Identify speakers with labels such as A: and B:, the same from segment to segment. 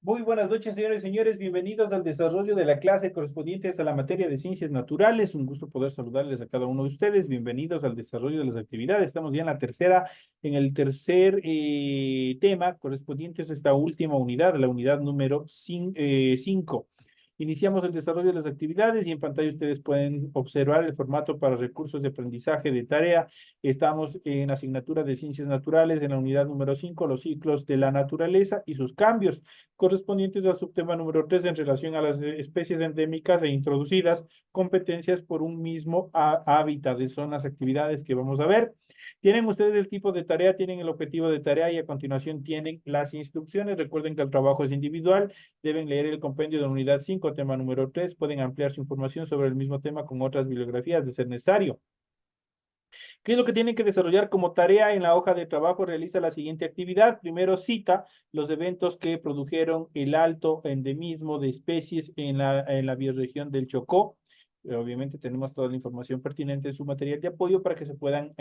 A: Muy buenas noches, señores y señores. Bienvenidos al desarrollo de la clase correspondientes a la materia de ciencias naturales. Un gusto poder saludarles a cada uno de ustedes. Bienvenidos al desarrollo de las actividades. Estamos ya en el tercer tema correspondientes a esta última unidad, la unidad número 5. Iniciamos el desarrollo de las actividades y en pantalla ustedes pueden observar el formato para recursos de aprendizaje de tarea. Estamos en asignatura de ciencias naturales en la unidad número 5, los ciclos de la naturaleza y sus cambios correspondientes al subtema número 3 en relación a las especies endémicas e introducidas, competencias por un mismo hábitat. Son las actividades que vamos a ver. Tienen ustedes el tipo de tarea, tienen el objetivo de tarea y a continuación tienen las instrucciones. Recuerden que el trabajo es individual, deben leer el compendio de la unidad 5, tema número 3. Pueden ampliar su información sobre el mismo tema con otras bibliografías de ser necesario. ¿Qué es lo que tienen que desarrollar como tarea en la hoja de trabajo? Realiza la siguiente actividad. Primero cita los eventos que produjeron el alto endemismo de especies en la bioregión del Chocó. Obviamente tenemos toda la información pertinente en su material de apoyo para que se puedan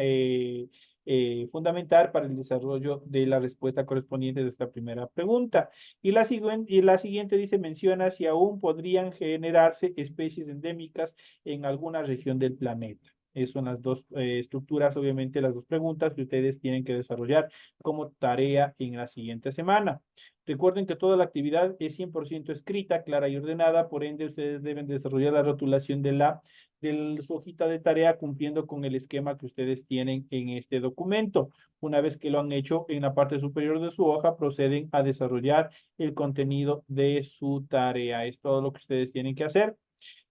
A: fundamentar para el desarrollo de la respuesta correspondiente de esta primera pregunta. Y la siguiente dice, menciona si aún podrían generarse especies endémicas en alguna región del planeta. Son las dos estructuras, obviamente, las dos preguntas que ustedes tienen que desarrollar como tarea en la siguiente semana. Recuerden que toda la actividad es 100% escrita, clara y ordenada, por ende ustedes deben desarrollar la rotulación de su hojita de tarea cumpliendo con el esquema que ustedes tienen en este documento. Una vez que lo han hecho en la parte superior de su hoja, proceden a desarrollar el contenido de su tarea. Es todo lo que ustedes tienen que hacer.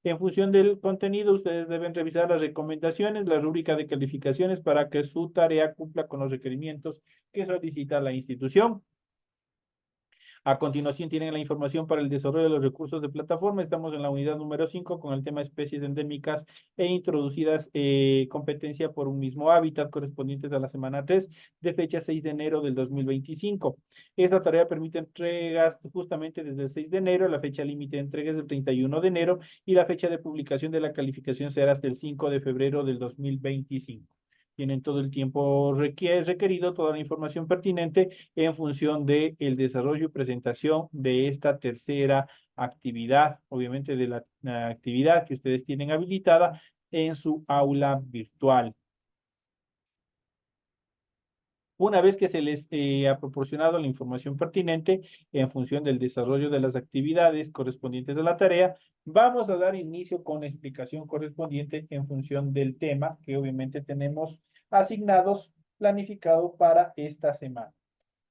A: En función del contenido, ustedes deben revisar las recomendaciones, la rúbrica de calificaciones para que su tarea cumpla con los requerimientos que solicita la institución. A continuación tienen la información para el desarrollo de los recursos de plataforma. Estamos en la unidad número 5 con el tema especies endémicas e introducidas competencia por un mismo hábitat correspondientes a la semana 3 de fecha 6 de enero del 2025. Esta tarea permite entregas justamente desde el 6 de enero, la fecha límite de entrega es el 31 de enero y la fecha de publicación de la calificación será hasta el 5 de febrero del 2025. Tienen todo el tiempo requerido, toda la información pertinente en función del desarrollo y presentación de esta tercera actividad, obviamente de la actividad que ustedes tienen habilitada en su aula virtual. Una vez que se les ha proporcionado la información pertinente en función del desarrollo de las actividades correspondientes a la tarea, vamos a dar inicio con la explicación correspondiente en función del tema que obviamente tenemos asignados, planificado para esta semana.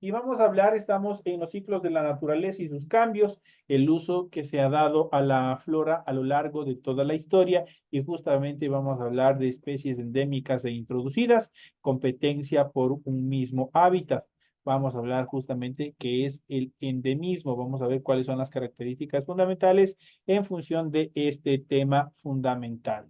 A: Y vamos a hablar, estamos en los ciclos de la naturaleza y sus cambios, el uso que se ha dado a la flora a lo largo de toda la historia y justamente vamos a hablar de especies endémicas e introducidas, competencia por un mismo hábitat. Vamos a hablar justamente qué es el endemismo, vamos a ver cuáles son las características fundamentales en función de este tema fundamental.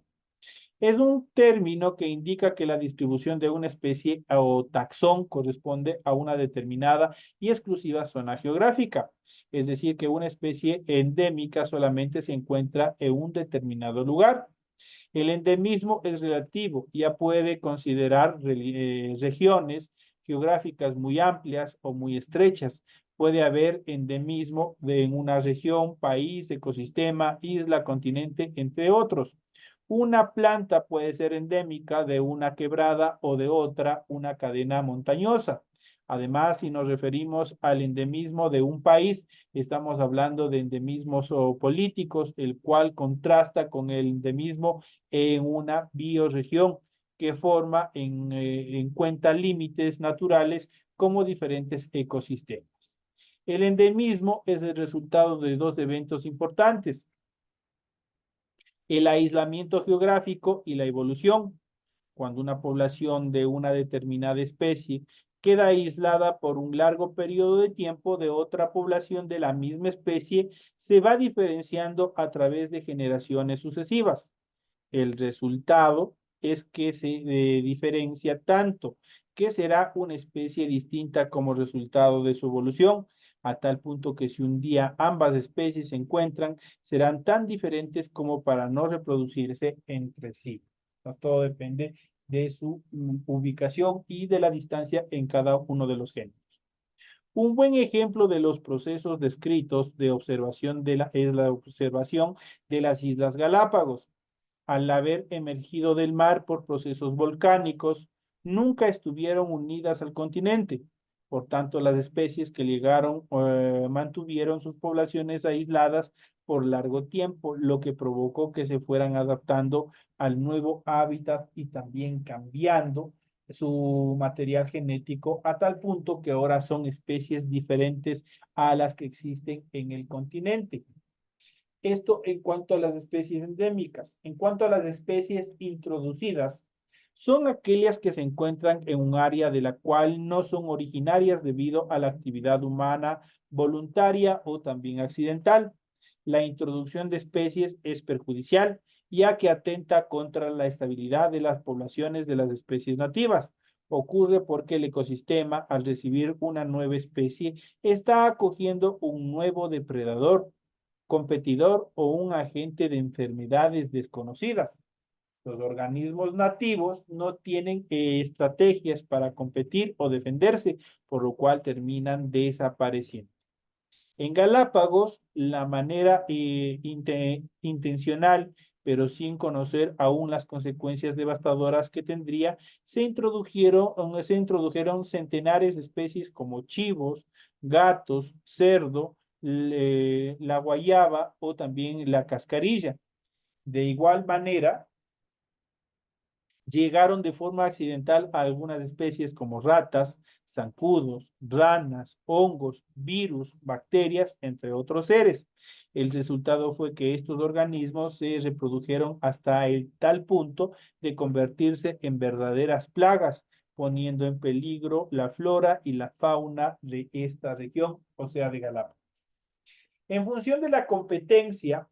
A: Es un término que indica que la distribución de una especie o taxón corresponde a una determinada y exclusiva zona geográfica. Es decir, que una especie endémica solamente se encuentra en un determinado lugar. El endemismo es relativo, ya puede considerar regiones geográficas muy amplias o muy estrechas. Puede haber endemismo en una región, país, ecosistema, isla, continente, entre otros. Una planta puede ser endémica de una quebrada o de otra, una cadena montañosa. Además, si nos referimos al endemismo de un país, estamos hablando de endemismos políticos, el cual contrasta con el endemismo en una bioregión que forma en cuenta límites naturales como diferentes ecosistemas. El endemismo es el resultado de dos eventos importantes: el aislamiento geográfico y la evolución. Cuando una población de una determinada especie queda aislada por un largo periodo de tiempo de otra población de la misma especie, se va diferenciando a través de generaciones sucesivas. El resultado es que se diferencia tanto que será una especie distinta como resultado de su evolución, a tal punto que si un día ambas especies se encuentran, serán tan diferentes como para no reproducirse entre sí. Entonces, todo depende de su ubicación y de la distancia en cada uno de los géneros. Un buen ejemplo de los procesos descritos de observación es la observación de las Islas Galápagos. Al haber emergido del mar por procesos volcánicos, nunca estuvieron unidas al continente. Por tanto, las especies que llegaron mantuvieron sus poblaciones aisladas por largo tiempo, lo que provocó que se fueran adaptando al nuevo hábitat y también cambiando su material genético a tal punto que ahora son especies diferentes a las que existen en el continente. Esto en cuanto a las especies endémicas. En cuanto a las especies introducidas, son aquellas que se encuentran en un área de la cual no son originarias debido a la actividad humana voluntaria o también accidental. La introducción de especies es perjudicial, ya que atenta contra la estabilidad de las poblaciones de las especies nativas. Ocurre porque el ecosistema, al recibir una nueva especie, está acogiendo un nuevo depredador, competidor o un agente de enfermedades desconocidas. Los organismos nativos no tienen estrategias para competir o defenderse, por lo cual terminan desapareciendo. En Galápagos, la manera intencional, pero sin conocer aún las consecuencias devastadoras que tendría, se introdujeron centenares de especies como chivos, gatos, cerdo, la guayaba o también la cascarilla. De igual manera, llegaron de forma accidental a algunas especies como ratas, zancudos, ranas, hongos, virus, bacterias, entre otros seres. El resultado fue que estos organismos se reprodujeron hasta el tal punto de convertirse en verdaderas plagas, poniendo en peligro la flora y la fauna de esta región, o sea, de Galápagos. En función de la competencia,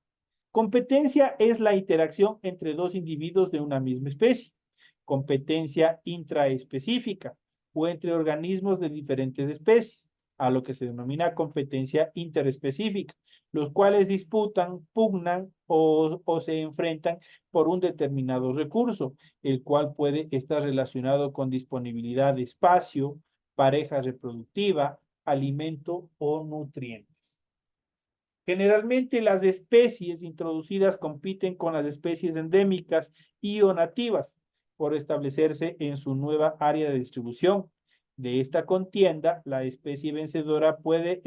A: competencia es la interacción entre dos individuos de una misma especie. Competencia intraespecífica o entre organismos de diferentes especies, a lo que se denomina competencia interespecífica, los cuales disputan, pugnan o se enfrentan por un determinado recurso, el cual puede estar relacionado con disponibilidad de espacio, pareja reproductiva, alimento o nutrientes. Generalmente las especies introducidas compiten con las especies endémicas y o nativas por establecerse en su nueva área de distribución. De esta contienda, la especie vencedora puede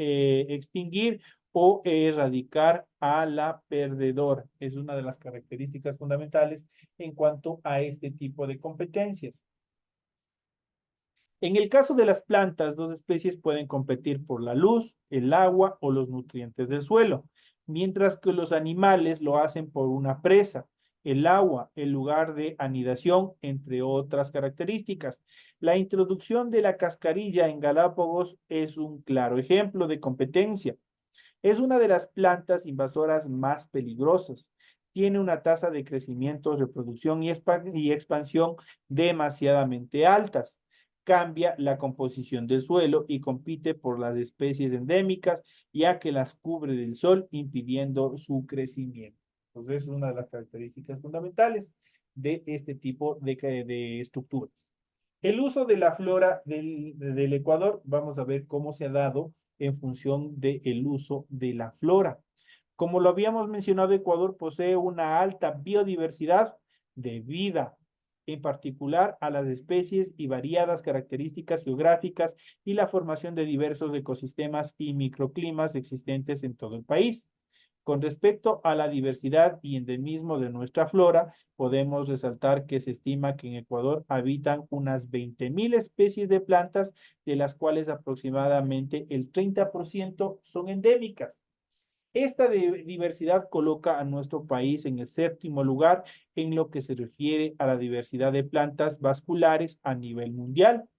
A: extinguir o erradicar a la perdedora. Es una de las características fundamentales en cuanto a este tipo de competencias. En el caso de las plantas, dos especies pueden competir por la luz, el agua o los nutrientes del suelo, mientras que los animales lo hacen por una presa, el agua, el lugar de anidación, entre otras características. La introducción de la cascarilla en Galápagos es un claro ejemplo de competencia. Es una de las plantas invasoras más peligrosas. Tiene una tasa de crecimiento, reproducción y expansión demasiadamente altas. Cambia la composición del suelo y compite por las especies endémicas, ya que las cubre del sol, impidiendo su crecimiento. Entonces, es una de las características fundamentales de este tipo de estructuras. El uso de la flora del Ecuador, vamos a ver cómo se ha dado en función del uso de la flora. Como lo habíamos mencionado, Ecuador posee una alta biodiversidad de vida, en particular a las especies y variadas características geográficas y la formación de diversos ecosistemas y microclimas existentes en todo el país. Con respecto a la diversidad y endemismo de nuestra flora, podemos resaltar que se estima que en Ecuador habitan unas 20.000 especies de plantas, de las cuales aproximadamente el 30% son endémicas. Esta diversidad coloca a nuestro país en el séptimo lugar en lo que se refiere a la diversidad de plantas vasculares a nivel mundial.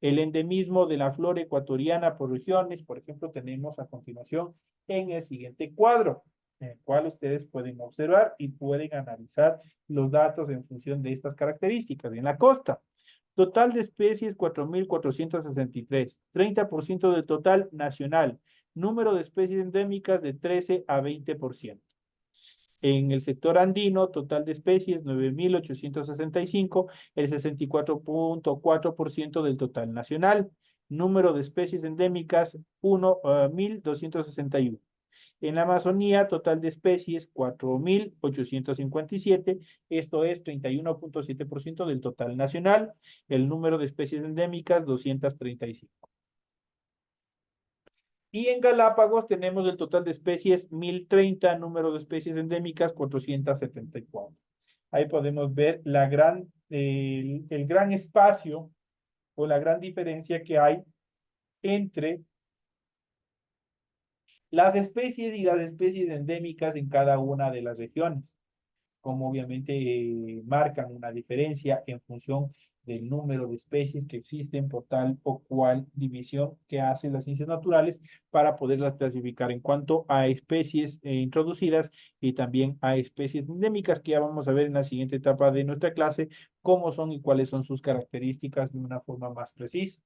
A: El endemismo de la flora ecuatoriana por regiones, por ejemplo, tenemos a continuación en el siguiente cuadro, en el cual ustedes pueden observar y pueden analizar los datos en función de estas características. En la costa, total de especies 4.463, 30% del total nacional, número de especies endémicas de 13 a 20%. En el sector andino, total de especies 9.865, el 64.4% del total nacional. Número de especies endémicas, 1.261. En la Amazonía, total de especies, 4.857. Esto es 31,7% del total nacional. El número de especies endémicas, 235. Y en Galápagos tenemos el total de especies 1.030, número de especies endémicas 474. Ahí podemos ver el gran espacio o la gran diferencia que hay entre las especies y las especies endémicas en cada una de las regiones, como obviamente marcan una diferencia en función del número de especies que existen por tal o cual división que hacen las ciencias naturales para poderlas clasificar en cuanto a especies introducidas y también a especies endémicas que ya vamos a ver en la siguiente etapa de nuestra clase, cómo son y cuáles son sus características de una forma más precisa.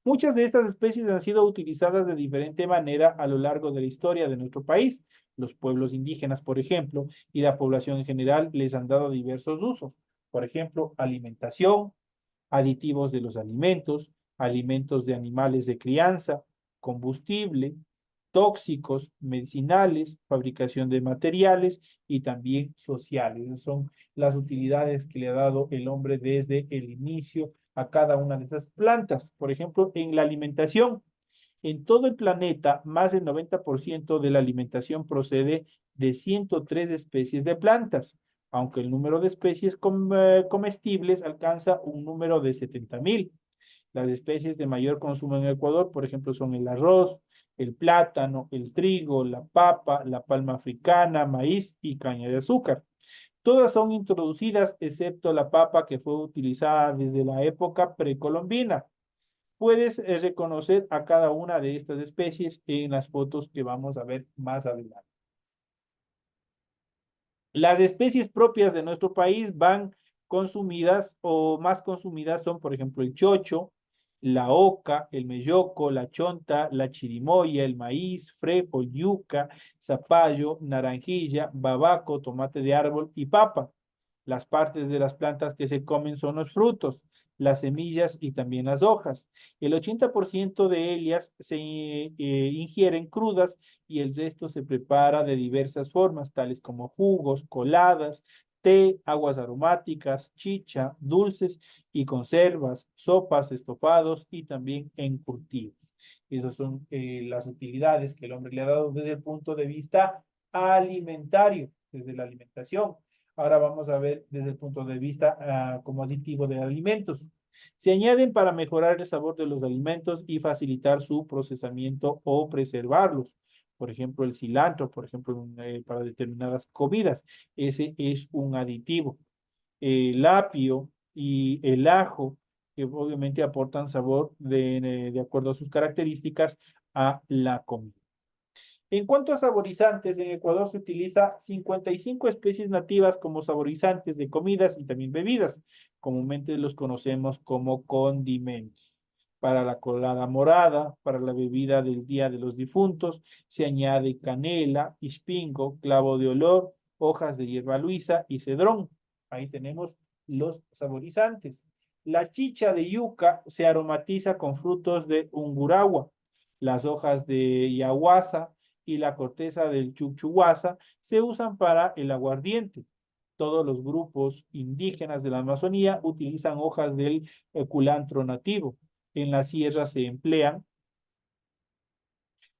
A: Muchas de estas especies han sido utilizadas de diferente manera a lo largo de la historia de nuestro país. Los pueblos indígenas, por ejemplo, y la población en general les han dado diversos usos. Por ejemplo, alimentación, aditivos de los alimentos, alimentos de animales de crianza, combustible, tóxicos, medicinales, fabricación de materiales y también sociales. Esas son las utilidades que le ha dado el hombre desde el inicio a cada una de esas plantas. Por ejemplo, en la alimentación, en todo el planeta, más del 90% de la alimentación procede de 103 especies de plantas, aunque el número de especies comestibles alcanza un número de 70.000. Las especies de mayor consumo en Ecuador, por ejemplo, son el arroz, el plátano, el trigo, la papa, la palma africana, maíz y caña de azúcar. Todas son introducidas excepto la papa que fue utilizada desde la época precolombina. Puedes reconocer a cada una de estas especies en las fotos que vamos a ver más adelante. Las especies propias de nuestro país van consumidas o más consumidas son, por ejemplo, el chocho, la oca, el melloco, la chonta, la chirimoya, el maíz, frijol, yuca, zapallo, naranjilla, babaco, tomate de árbol y papa. Las partes de las plantas que se comen son los frutos, las semillas y también las hojas. El 80% de ellas se ingieren crudas y el resto se prepara de diversas formas, tales como jugos, coladas, té, aguas aromáticas, chicha, dulces y conservas, sopas, estofados y también encurtidos. Esas son las utilidades que el hombre le ha dado desde el punto de vista alimentario, desde la alimentación. Ahora vamos a ver desde el punto de vista como aditivo de alimentos. Se añaden para mejorar el sabor de los alimentos y facilitar su procesamiento o preservarlos. Por ejemplo, el cilantro, por ejemplo, para determinadas comidas. Ese es un aditivo. El apio y el ajo, que obviamente aportan sabor de acuerdo a sus características a la comida. En cuanto a saborizantes, en Ecuador se utiliza 55 especies nativas como saborizantes de comidas y también bebidas. Comúnmente los conocemos como condimentos. Para la colada morada, para la bebida del Día de los Difuntos, se añade canela, ispingo, clavo de olor, hojas de hierba luisa y cedrón. Ahí tenemos los saborizantes. La chicha de yuca se aromatiza con frutos de unguragua. Las hojas de yaguasa y la corteza del chuchuhuasa se usan para el aguardiente. Todos los grupos indígenas de la Amazonía utilizan hojas del culantro nativo. En la sierra se emplean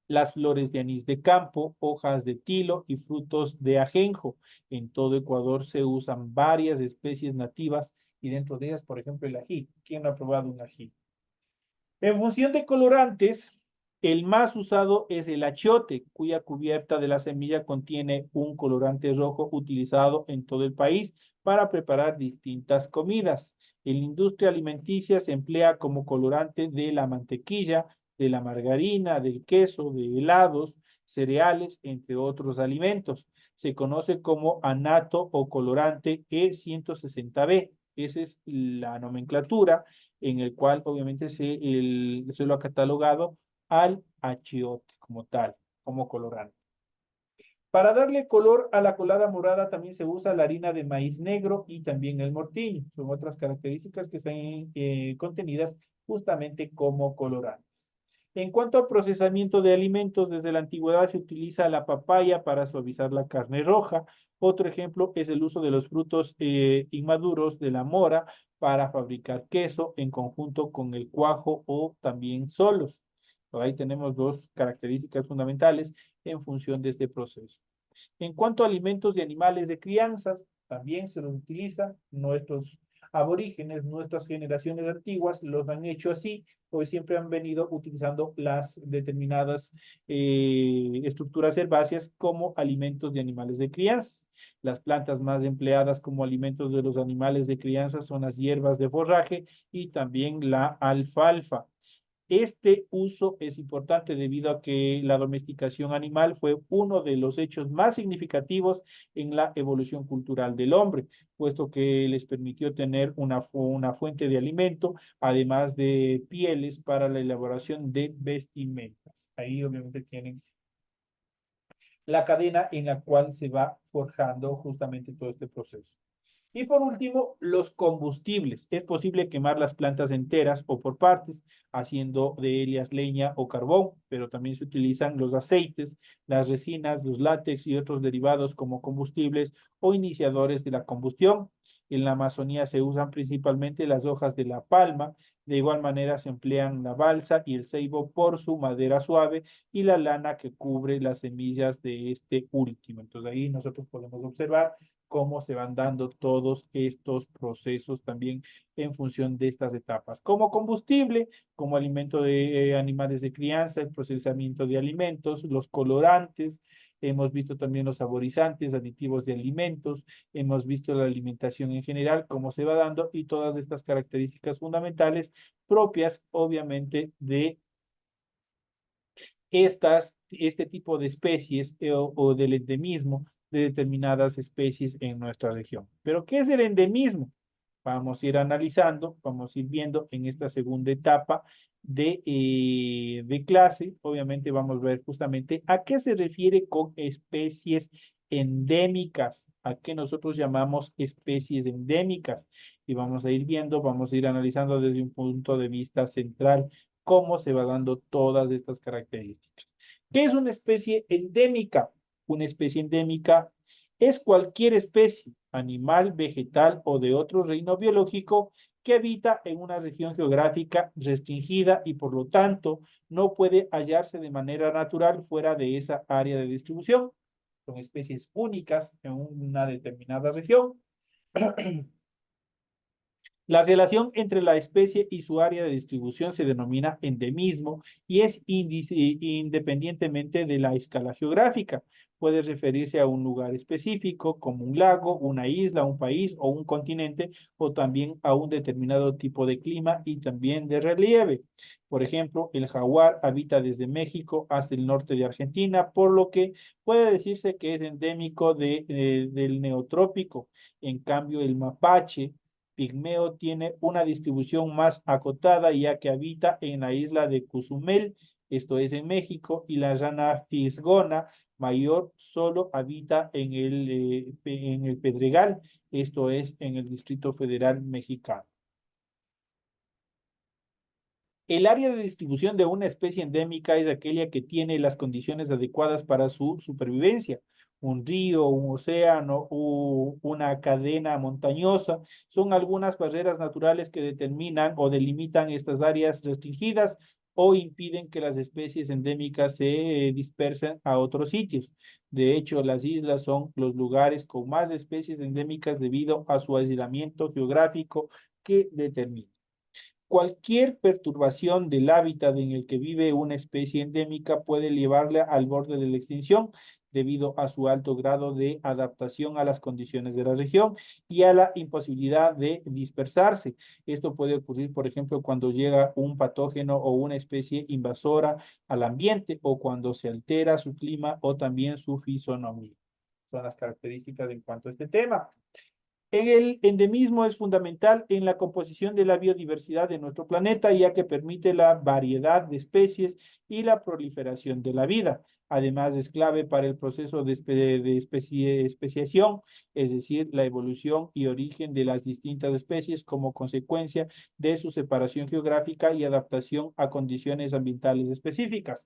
A: las flores de anís de campo, hojas de tilo y frutos de ajenjo. En todo Ecuador se usan varias especies nativas y dentro de ellas, por ejemplo, el ají. ¿Quién no ha probado un ají? En función de colorantes, el más usado es el achiote, cuya cubierta de la semilla contiene un colorante rojo utilizado en todo el país para preparar distintas comidas. En la industria alimenticia se emplea como colorante de la mantequilla, de la margarina, del queso, de helados, cereales, entre otros alimentos. Se conoce como anato o colorante E160B. Esa es la nomenclatura en el cual obviamente se lo ha catalogado al achiote como tal, como colorante. Para darle color a la colada morada también se usa la harina de maíz negro y también el mortiño. Son otras características que están contenidas justamente como colorantes. En cuanto al procesamiento de alimentos, desde la antigüedad se utiliza la papaya para suavizar la carne roja. Otro ejemplo es el uso de los frutos inmaduros de la mora para fabricar queso en conjunto con el cuajo o también solos. Ahí tenemos dos características fundamentales en función de este proceso. En cuanto a alimentos de animales de crianza, también se los utiliza. Nuestros aborígenes, nuestras generaciones antiguas los han hecho así, pues siempre han venido utilizando las determinadas estructuras herbáceas como alimentos de animales de crianza. Las plantas más empleadas como alimentos de los animales de crianza son las hierbas de forraje y también la alfalfa. Este uso es importante debido a que la domesticación animal fue uno de los hechos más significativos en la evolución cultural del hombre, puesto que les permitió tener una fuente de alimento, además de pieles para la elaboración de vestimentas. Ahí obviamente tienen la cadena en la cual se va forjando justamente todo este proceso. Y por último, los combustibles. Es posible quemar las plantas enteras o por partes, haciendo de ellas leña o carbón, pero también se utilizan los aceites, las resinas, los látex y otros derivados como combustibles o iniciadores de la combustión. En la Amazonía se usan principalmente las hojas de la palma. De igual manera se emplean la balsa y el ceibo por su madera suave y la lana que cubre las semillas de este último. Entonces ahí nosotros podemos observar cómo se van dando todos estos procesos también en función de estas etapas. Como combustible, como alimento de animales de crianza, el procesamiento de alimentos, los colorantes, hemos visto también los saborizantes, aditivos de alimentos, hemos visto la alimentación en general, cómo se va dando y todas estas características fundamentales propias, obviamente, de este tipo de especies o del endemismo de determinadas especies en nuestra región. Pero, ¿qué es el endemismo? Vamos a ir analizando, vamos a ir viendo en esta segunda etapa de clase. Obviamente vamos a ver justamente a qué se refiere con especies endémicas, a qué nosotros llamamos especies endémicas. Y vamos a ir viendo, vamos a ir analizando desde un punto de vista central cómo se va dando todas estas características. ¿Qué es una especie endémica? Una especie endémica es cualquier especie, animal, vegetal o de otro reino biológico que habita en una región geográfica restringida y por lo tanto no puede hallarse de manera natural fuera de esa área de distribución. Son especies únicas en una determinada región. La relación entre la especie y su área de distribución se denomina endemismo y es independientemente de la escala geográfica. Puede referirse a un lugar específico, como un lago, una isla, un país o un continente, o también a un determinado tipo de clima y también de relieve. Por ejemplo, el jaguar habita desde México hasta el norte de Argentina, por lo que puede decirse que es endémico del neotrópico. En cambio, el mapache pigmeo tiene una distribución más acotada ya que habita en la isla de Cozumel, esto es en México, y la rana fisgona mayor solo habita en el Pedregal, esto es en el Distrito Federal mexicano. El área de distribución de una especie endémica es aquella que tiene las condiciones adecuadas para su supervivencia. Un río, un océano o una cadena montañosa son algunas barreras naturales que determinan o delimitan estas áreas restringidas o impiden que las especies endémicas se dispersen a otros sitios. De hecho, las islas son los lugares con más especies endémicas debido a su aislamiento geográfico que determina. Cualquier perturbación del hábitat en el que vive una especie endémica puede llevarla al borde de la extinción debido a su alto grado de adaptación a las condiciones de la región y a la imposibilidad de dispersarse. Esto puede ocurrir, por ejemplo, cuando llega un patógeno o una especie invasora al ambiente o cuando se altera su clima o también su fisonomía. Son las características en cuanto a este tema. El endemismo es fundamental en la composición de la biodiversidad de nuestro planeta, ya que permite la variedad de especies y la proliferación de la vida. Además, es clave para el proceso de especiación, es decir, la evolución y origen de las distintas especies como consecuencia de su separación geográfica y adaptación a condiciones ambientales específicas.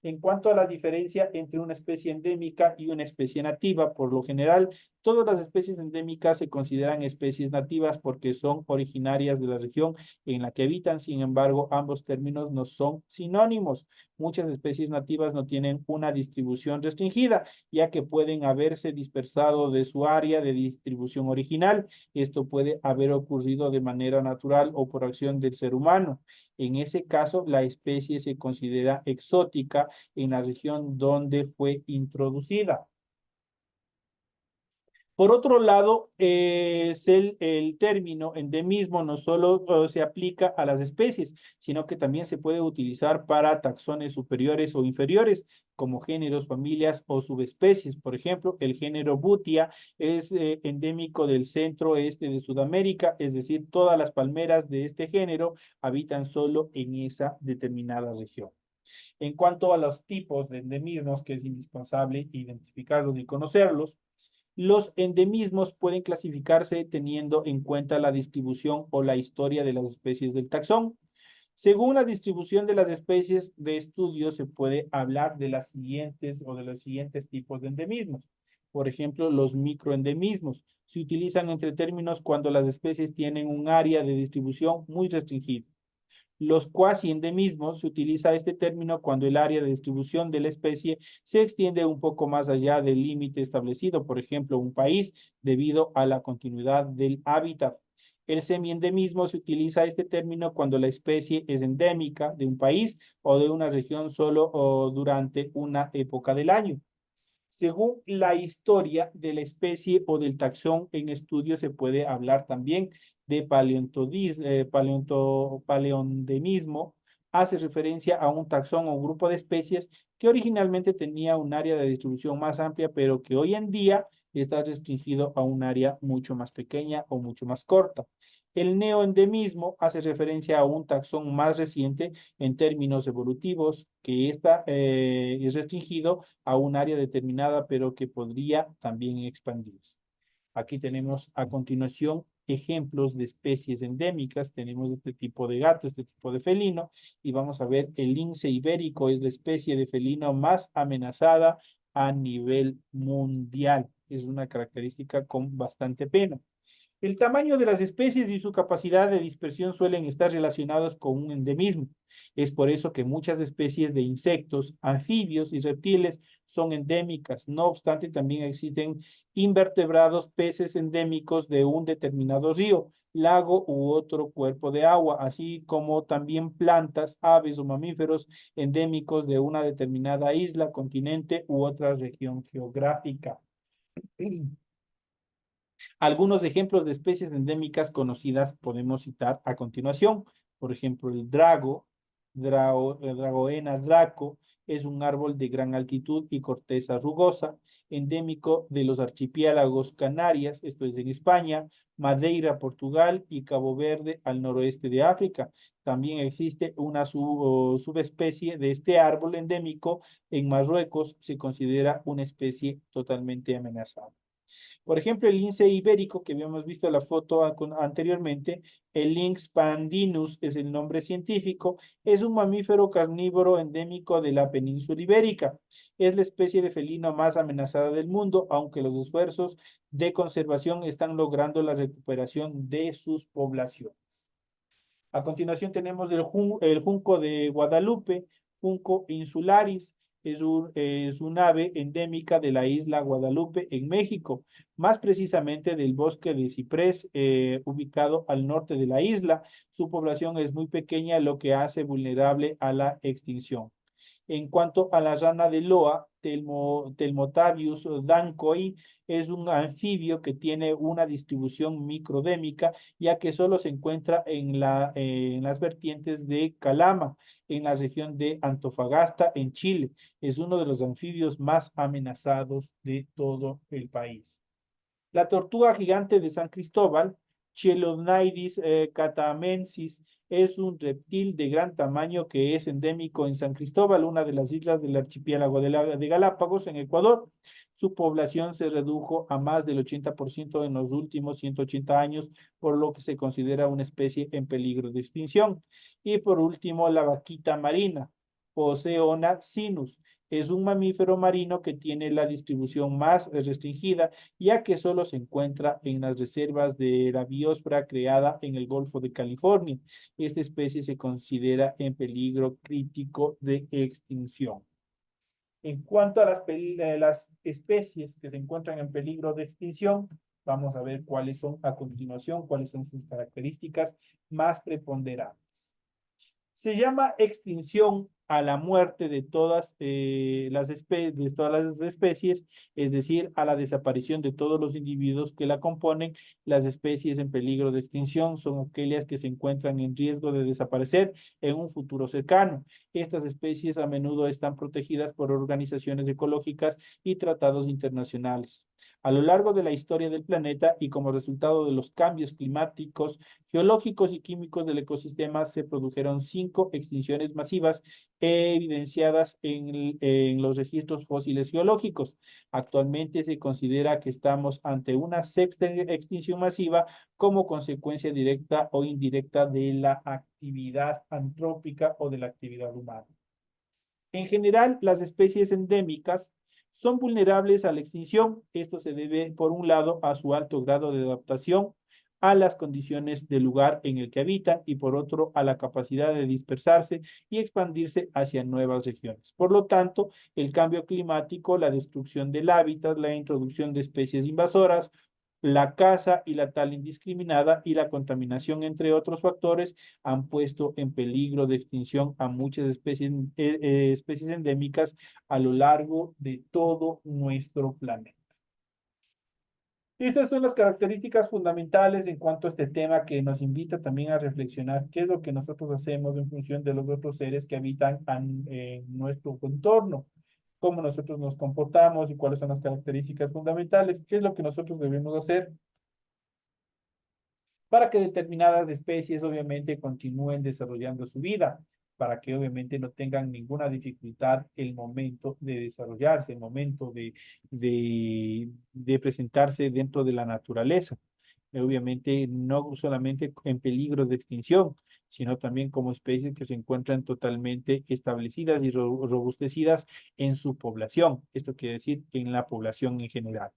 A: En cuanto a la diferencia entre una especie endémica y una especie nativa, por lo general, todas las especies endémicas se consideran especies nativas porque son originarias de la región en la que habitan. Sin embargo, ambos términos no son sinónimos. Muchas especies nativas no tienen una distribución restringida, ya que pueden haberse dispersado de su área de distribución original. Esto puede haber ocurrido de manera natural o por acción del ser humano. En ese caso, la especie se considera exótica en la región donde fue introducida. Por otro lado, el término endemismo no solo se aplica a las especies, sino que también se puede utilizar para taxones superiores o inferiores, como géneros, familias o subespecies. Por ejemplo, el género Butia es endémico del centro-este de Sudamérica, es decir, todas las palmeras de este género habitan solo en esa determinada región. En cuanto a los tipos de endemismos, que es indispensable identificarlos y conocerlos, los endemismos pueden clasificarse teniendo en cuenta la distribución o la historia de las especies del taxón. Según la distribución de las especies de estudio, se puede hablar de las siguientes o de los siguientes tipos de endemismos. Por ejemplo, los microendemismos se utilizan entre términos cuando las especies tienen un área de distribución muy restringida. Los cuasi endemismos, se utiliza este término cuando el área de distribución de la especie se extiende un poco más allá del límite establecido, por ejemplo, un país, debido a la continuidad del hábitat. El semiendemismo, se utiliza este término cuando la especie es endémica de un país o de una región solo o durante una época del año. Según la historia de la especie o del taxón en estudio, se puede hablar también de paleondemismo. Hace referencia a un taxón o un grupo de especies que originalmente tenía un área de distribución más amplia, pero que hoy en día está restringido a un área mucho más pequeña o mucho más corta. El neoendemismo hace referencia a un taxón más reciente en términos evolutivos, que está es restringido a un área determinada, pero que podría también expandirse. Aquí tenemos a continuación ejemplos de especies endémicas. Tenemos este tipo de gato, este tipo de felino, y vamos a ver el lince ibérico, es la especie de felino más amenazada a nivel mundial. Es una característica con bastante pena. El tamaño de las especies y su capacidad de dispersión suelen estar relacionados con un endemismo. Es por eso que muchas especies de insectos, anfibios y reptiles son endémicas. No obstante, también existen invertebrados, peces endémicos de un determinado río, lago u otro cuerpo de agua, así como también plantas, aves o mamíferos endémicos de una determinada isla, continente u otra región geográfica. Algunos ejemplos de especies endémicas conocidas podemos citar a continuación. Por ejemplo, el Dragoena draco, es un árbol de gran altitud y corteza rugosa, endémico de los archipiélagos Canarias, esto es en España, Madeira, Portugal y Cabo Verde al noroeste de África. También existe una subespecie de este árbol endémico en Marruecos, se considera una especie totalmente amenazada. Por ejemplo, el lince ibérico, que habíamos visto la foto anteriormente, el Lynx pandinus es el nombre científico, es un mamífero carnívoro endémico de la península ibérica. Es la especie de felino más amenazada del mundo, aunque los esfuerzos de conservación están logrando la recuperación de sus poblaciones. A continuación tenemos el junco de Guadalupe, Junco insularis, es un ave endémica de la isla Guadalupe en México, más precisamente del bosque de ciprés ubicado al norte de la isla. Su población es muy pequeña, lo que hace vulnerable a la extinción. En cuanto a la rana de Loa, Telmotabius dancoi, es un anfibio que tiene una distribución microdémica, ya que solo se encuentra en las vertientes de Calama, en la región de Antofagasta, en Chile. Es uno de los anfibios más amenazados de todo el país. La tortuga gigante de San Cristóbal, Chelodnaidis catamensis, Es un reptil de gran tamaño que es endémico en San Cristóbal, una de las islas del archipiélago de Galápagos, en Ecuador. Su población se redujo a más del 80% en los últimos 180 años, por lo que se considera una especie en peligro de extinción. Y por último, la vaquita marina, Poseona sinus. Es un mamífero marino que tiene la distribución más restringida, ya que solo se encuentra en las reservas de la biosfera creada en el Golfo de California. Esta especie se considera en peligro crítico de extinción. En cuanto a las especies que se encuentran en peligro de extinción, vamos a ver cuáles son a continuación, cuáles son sus características más preponderantes. Se llama extinción a la muerte de todas las especies, es decir, a la desaparición de todos los individuos que la componen. Las especies en peligro de extinción son aquellas que se encuentran en riesgo de desaparecer en un futuro cercano. Estas especies a menudo están protegidas por organizaciones ecológicas y tratados internacionales. A lo largo de la historia del planeta y como resultado de los cambios climáticos, geológicos y químicos del ecosistema, se produjeron 5 extinciones masivas evidenciadas en los registros fósiles geológicos. Actualmente se considera que estamos ante una sexta extinción masiva como consecuencia directa o indirecta de la actividad antrópica o de la actividad humana. En general, las especies endémicas son vulnerables a la extinción. Esto se debe, por un lado, a su alto grado de adaptación a las condiciones del lugar en el que habitan y por otro, a la capacidad de dispersarse y expandirse hacia nuevas regiones. Por lo tanto, el cambio climático, la destrucción del hábitat, la introducción de especies invasoras, la caza y la tala indiscriminada y la contaminación, entre otros factores, han puesto en peligro de extinción a muchas especies endémicas a lo largo de todo nuestro planeta. Estas son las características fundamentales en cuanto a este tema que nos invita también a reflexionar qué es lo que nosotros hacemos en función de los otros seres que habitan en nuestro entorno, cómo nosotros nos comportamos y cuáles son las características fundamentales, qué es lo que nosotros debemos hacer para que determinadas especies obviamente continúen desarrollando su vida, para que obviamente no tengan ninguna dificultad el momento de desarrollarse, el momento de presentarse dentro de la naturaleza. Obviamente no solamente en peligro de extinción, sino también como especies que se encuentran totalmente establecidas y robustecidas en su población. Esto quiere decir en la población en general.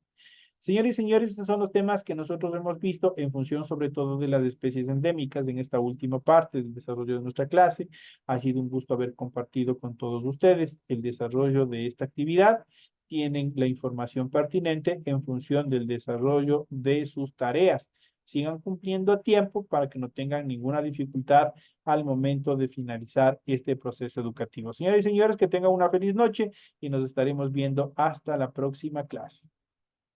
A: Señores y señores, estos son los temas que nosotros hemos visto en función sobre todo de las especies endémicas en esta última parte del desarrollo de nuestra clase. Ha sido un gusto haber compartido con todos ustedes el desarrollo de esta actividad. Tienen la información pertinente en función del desarrollo de sus tareas. Sigan cumpliendo a tiempo para que no tengan ninguna dificultad al momento de finalizar este proceso educativo. Señores y señores, que tengan una feliz noche y nos estaremos viendo hasta la próxima clase.